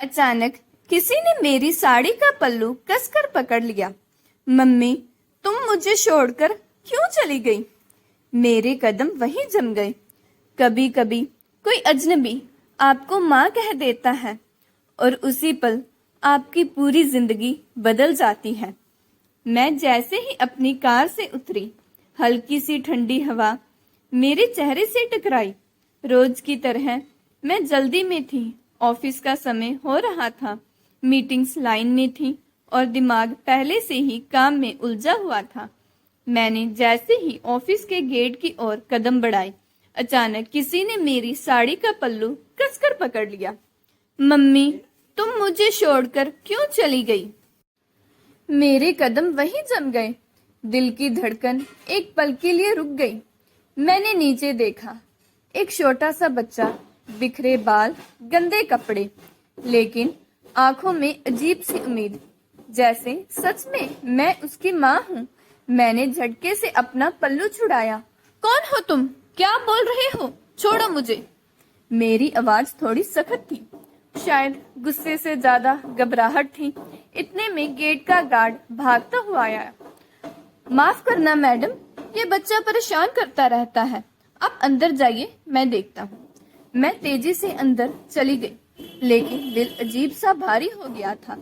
अचानक किसी ने मेरी साड़ी का पल्लू कसकर पकड़ लिया। मम्मी, तुम मुझे छोड़कर क्यों चली गई? मेरे कदम वहीं जम गए। कभी कभी कोई अजनबी आपको माँ कह देता है और उसी पल आपकी पूरी जिंदगी बदल जाती है। मैं जैसे ही अपनी कार से उतरी, हल्की सी ठंडी हवा मेरे चेहरे से टकराई। रोज की तरह मैं जल्दी में थी। ऑफिस का समय हो रहा था, मीटिंग्स लाइन में थी और दिमाग पहले से ही काम में उलझा हुआ था। मैंने जैसे ही ऑफिस के गेट की ओर कदम बढ़ाए, अचानक किसी ने मेरी साड़ी का पल्लू कसकर पकड़ लिया। मम्मी, तुम मुझे छोड़कर क्यों चली गई? मेरे कदम वहीं जम गए। दिल की धड़कन एक पल के लिए रुक गई। मैंने नीचे देखा। एक छोटा सा बच्चा, बिखरे बाल, गंदे कपड़े, लेकिन आंखों में अजीब सी उम्मीद, जैसे सच में मैं उसकी माँ हूँ। मैंने झटके से अपना पल्लू छुड़ाया। कौन हो तुम? क्या बोल रहे हो? छोड़ो मुझे। मेरी आवाज थोड़ी सख्त थी, शायद गुस्से से ज्यादा घबराहट थी। इतने में गेट का गार्ड भागता हुआ आया। माफ करना मैडम, ये बच्चा परेशान करता रहता है। आप अंदर जाइए, मैं देखता हूँ। मैं तेजी से अंदर चली गई, लेकिन दिल अजीब सा भारी हो गया था।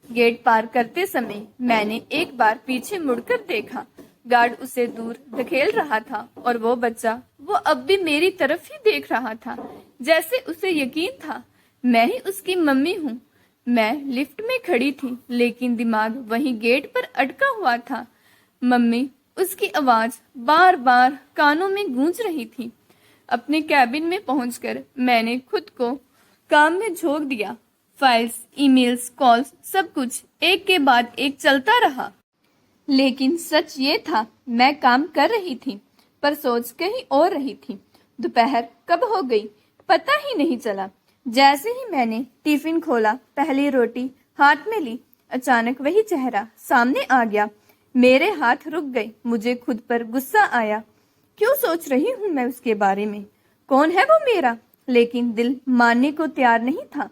गेट पार करते समय मैंने एक बार पीछे मुड़कर देखा। गार्ड उसे दूर धकेल रहा था और वो बच्चा, वो अब भी मेरी तरफ ही देख रहा था, जैसे उसे यकीन था मैं ही उसकी मम्मी हूँ। मैं लिफ्ट में खड़ी थी, लेकिन दिमाग वहीं गेट पर अटका हुआ था। मम्मी, उसकी आवाज बार बार कानों में गूंज रही थी। अपने कैबिन में पहुंचकर मैंने खुद को काम में झोंक दिया। फाइल्स, ईमेल्स, कॉल्स, सब कुछ एक के बाद एक चलता रहा। लेकिन सच ये था, मैं काम कर रही थी, पर सोच कहीं और रही थी। दोपहर कब हो गई पता ही नहीं चला। जैसे ही मैंने टिफिन खोला, पहली रोटी हाथ में ली, अचानक वही चेहरा सामने आ गया। मेरे हाथ रुक गए। मुझे खुद पर गुस्सा आया। क्यों सोच रही हूँ मैं उसके बारे में? कौन है वो मेरा? लेकिन दिल मानने को तैयार नहीं था।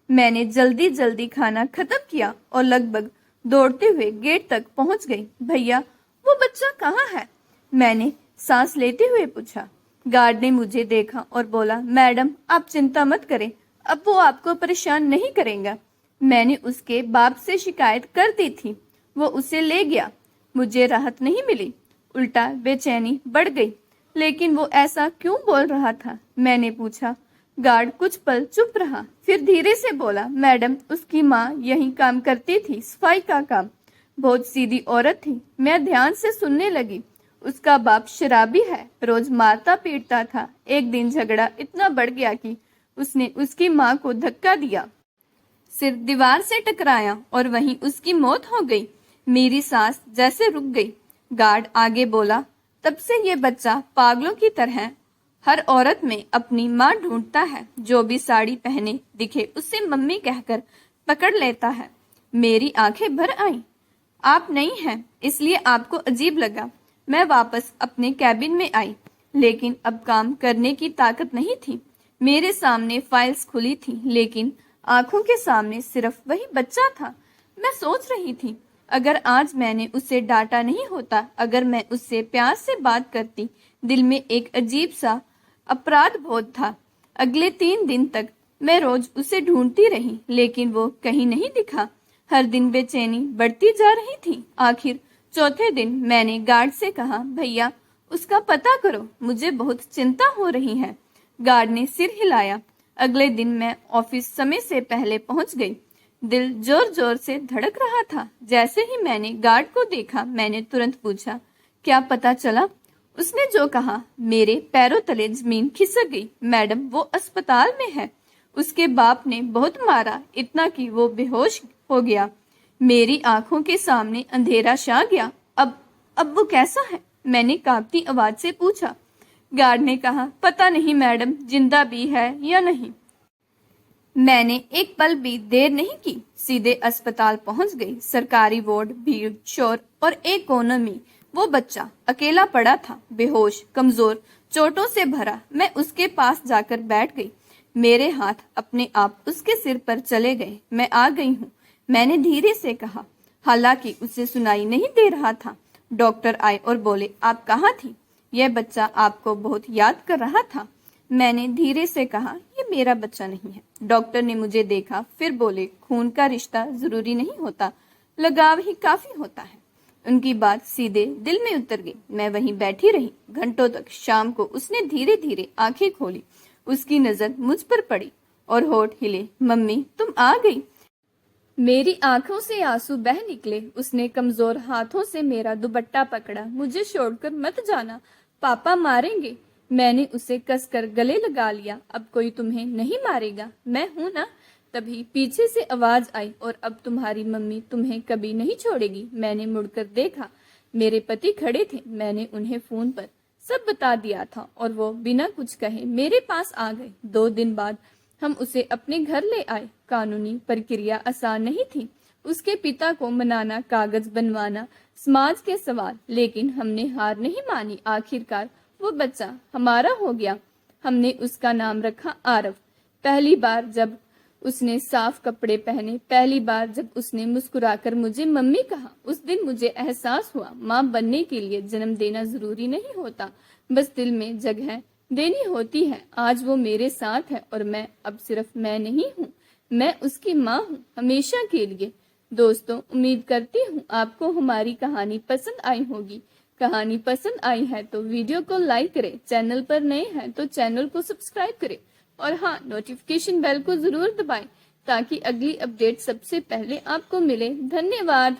मैंने जल्दी जल्दी खाना खत्म किया और लगभग दौड़ते हुए गेट तक पहुंच गई। भैया, वो बच्चा कहाँ है? मैंने सांस लेते हुए पूछा। गार्ड ने मुझे देखा और बोला, मैडम, आप चिंता मत करें, अब वो आपको परेशान नहीं करेगा। मैंने उसके बाप से शिकायत कर दी थी, वो उसे ले गया। मुझे राहत नहीं मिली, उल्टा बेचैनी बढ़ गई। लेकिन वो ऐसा क्यों बोल रहा था? मैंने पूछा। गार्ड कुछ पल चुप रहा, फिर धीरे से बोला, मैडम, उसकी माँ यहीं काम करती थी, सफाई का काम। बहुत सीधी औरत थी। मैं ध्यान से सुनने लगी। उसका बाप शराबी है, रोज मारता पीटता था। एक दिन झगड़ा इतना बढ़ गया कि उसने उसकी माँ को धक्का दिया, सिर दीवार से टकराया और वहीं उसकी मौत हो गई। मेरी सांस जैसे रुक गई। गार्ड आगे बोला, तब से ये बच्चा पागलों की तरह हर औरत में अपनी माँ ढूंढता है। जो भी साड़ी पहने दिखे उससे मम्मी कहकर पकड़ लेता है। मेरी आंखें भर आईं। आप नहीं हैं, इसलिए आपको अजीब लगा। मैं वापस अपने कैबिन में आई, लेकिन अब काम करने की ताकत नहीं थी। मेरे सामने फाइल्स खुली थी, लेकिन आंखों के सामने सिर्फ वही बच्चा था। मैं सोच रही थी, अगर आज मैंने उसे डांटा नहीं होता, अगर मैं उससे प्यार से बात करती। दिल में एक अजीब सा अपराध बोध था। अगले 3 दिन तक मैं रोज उसे ढूंढती रही, लेकिन वो कहीं नहीं दिखा। हर दिन बेचैनी बढ़ती जा रही थी। आखिर चौथे दिन मैंने गार्ड से कहा, भैया, उसका पता करो, मुझे बहुत चिंता हो रही है। गार्ड ने सिर हिलाया। अगले दिन मैं ऑफिस समय से पहले पहुंच गई। दिल जोर जोर से धड़क रहा था। जैसे ही मैंने गार्ड को देखा, मैंने तुरंत पूछा, क्या पता चला? उसने जो कहा, मेरे पैरों तले जमीन खिसक गई। मैडम, वो अस्पताल में है। उसके बाप ने बहुत मारा, इतना कि वो बेहोश हो गया। मेरी आंखों के सामने अंधेरा छा गया। अब वो कैसा है? मैंने कांपती आवाज से पूछा। गार्ड ने कहा, पता नहीं मैडम, जिंदा भी है या नहीं। मैंने एक पल भी देर नहीं की, सीधे अस्पताल पहुंच गई। सरकारी वार्ड, भीड़, शोर और एक कोने में वो बच्चा अकेला पड़ा था, बेहोश, कमजोर, चोटों से भरा। मैं उसके पास जाकर बैठ गई। मेरे हाथ अपने आप उसके सिर पर चले गए। मैं आ गई हूँ, मैंने धीरे से कहा, हालांकि उसे सुनाई नहीं दे रहा था। डॉक्टर आए और बोले, आप कहाँ थी? यह बच्चा आपको बहुत याद कर रहा था। मैंने धीरे से कहा, यह मेरा बच्चा नहीं है। डॉक्टर ने मुझे देखा, फिर बोले, खून का रिश्ता जरूरी नहीं होता, लगाव ही काफी होता है। उनकी बात सीधे दिल में उतर गई। मैं वहीं बैठी रही घंटों तक। शाम को उसने धीरे धीरे आंखें खोली। उसकी नजर मुझ पर पड़ी और होठ हिले। मम्मी, तुम आ गई। मेरी आंखों से आंसू बह निकले। उसने कमजोर हाथों से मेरा दुपट्टा पकड़ा। मुझे छोड़कर मत जाना, पापा मारेंगे। मैंने उसे कसकर गले लगा लिया। अब कोई तुम्हें नहीं मारेगा, मैं हूं ना। तभी पीछे से आवाज आई, और अब तुम्हारी मम्मी तुम्हें कभी नहीं छोड़ेगी। मैंने मुड़कर देखा, मेरे पति खड़े थे। मैंने उन्हें फोन पर सब बता दिया था और वो बिना कुछ कहे मेरे पास आ गए। 2 दिन बाद हम उसे अपने घर ले आए। कानूनी प्रक्रिया आसान नहीं थी। उसके पिता को मनाना, कागज बनवाना, समाज के सवाल, लेकिन हमने हार नहीं मानी। आखिरकार वो बच्चा हमारा हो गया। हमने उसका नाम रखा आरव। पहली बार जब उसने साफ कपड़े पहने, पहली बार जब उसने मुस्कुराकर मुझे मम्मी कहा, उस दिन मुझे एहसास हुआ, माँ बनने के लिए जन्म देना जरूरी नहीं होता, बस दिल में जगह देनी होती है। आज वो मेरे साथ है और मैं अब सिर्फ मैं नहीं हूँ, मैं उसकी माँ हूँ, हमेशा के लिए। दोस्तों, उम्मीद करती हूँ आपको हमारी कहानी पसंद आई होगी। कहानी पसंद आई है तो वीडियो को लाइक करें, चैनल पर नए हैं तो चैनल को सब्सक्राइब करें और हाँ, नोटिफिकेशन बेल को जरूर दबाएं ताकि अगली अपडेट सबसे पहले आपको मिले। धन्यवाद।